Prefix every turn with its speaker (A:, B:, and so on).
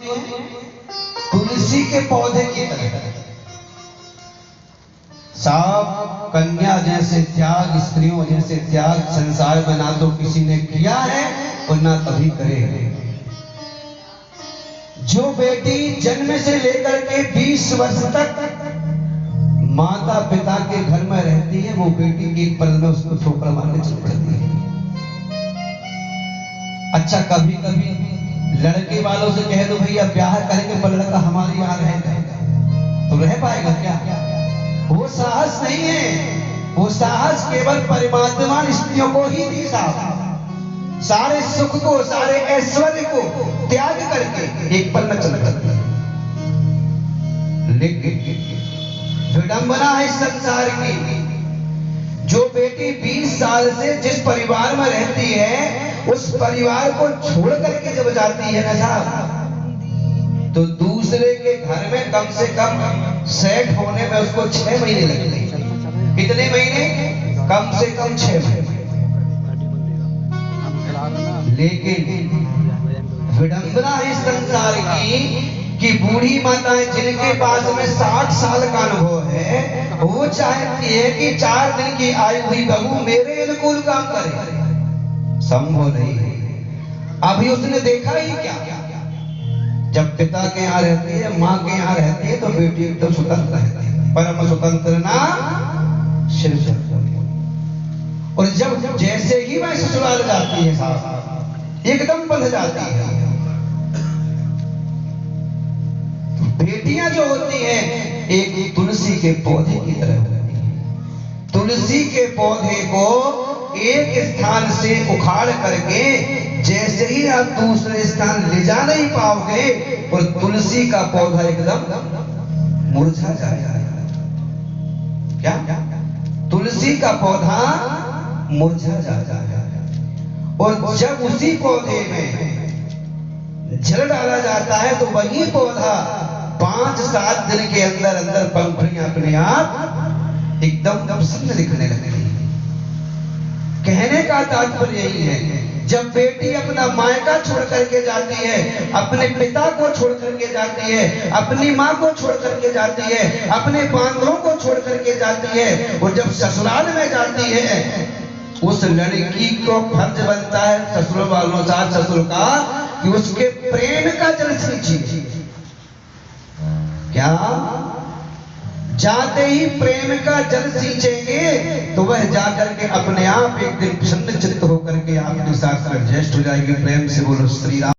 A: होती है? तुलसी के पौधे की तरह। साफ कन्या जैसे त्याग, स्त्रियों जैसे त्याग संसार में ना तो किसी ने किया है और ना कभी करेगा। जो बेटी जन्म से लेकर के 20 वर्ष तक माता पिता के घर में रहती है, वो बेटी एक पल में उसको ठोकर मार के चल पड़ती है। अच्छा, कभी कभी लड़के वालों से कह दो भैया ब्याह करेंगे पर लड़का हमारे यहाँ रहेगा, तो रह पाएगा क्या? वो साहस नहीं है। वो साहस केवल परमात्मा ने स्त्रियों को ही दी साहब। सारे सुख को, सारे ऐश्वर्य को त्याग करके एक पल में चल करती है। लेकिन विडंबना है संसार की, जो बेटी 20 साल से जिस परिवार में रहती है, उस परिवार को छोड़ करके जब जाती है ना साहब, तो दूसरे के घर में कम से कम सेट होने में उसको 6 महीने लगते हैं। कितने महीने? कम से कम 6 महीने। लेकिन विडंबना है संसार की कि बूढ़ी माताएं जिनके पास में 60 साल का अनुभव है, वो चाहती है कि 4 दिन की आई हुई बहू मेरे अनुकूल काम करे। संभव नहीं है। अभी उसने देखा ही क्या? जब पिता के यहाँ रहती है, माँ के यहाँ रहती है, तो बेटी एकदम स्वतंत्र रहती है, परम स्वतंत्र ना शिव। और जब जैसे ही वह ससुराल जाती है साहब, एकदम बंध जाती है। बेटियां जो होती हैं एक तुलसी के पौधे की तरह होती हैं। तुलसी के पौधे को एक स्थान से उखाड़ करके जैसे ही आप दूसरे स्थान ले जा नहीं पाओगे, और तुलसी का पौधा एकदम मुरझा जाएगा। क्या? तुलसी का पौधा मुरझा जाता है। और जब उसी पौधे में जल डाला जाता है, तो वही पौधा 5-7 दिन के अंदर अंदर पंखुड़ियां अपने आप एकदम प्रसन्न दिखने लगती है। कहने का तात्पर्य यही है, जब बेटी अपना मायका छोड़ करके जाती है, अपने पिता को छोड़ करके जाती है, अपनी माँ को छोड़ करके जाती है, अपने बांधवों को छोड़ करके जाती है, और जब ससुराल में जाती है, उस लड़की को फर्ज बनता है ससुर वालों, सास ससुर का, कि उसके प्रेम का जल सींचे। क्या? जाते ही प्रेम का जल सींचेंगे तो वह जाकर के अपने आप एक दिन प्रसन्न चित्त होकर के आपके साथ एडजस्ट हो जाएगी। प्रेम से बोलो श्री राम।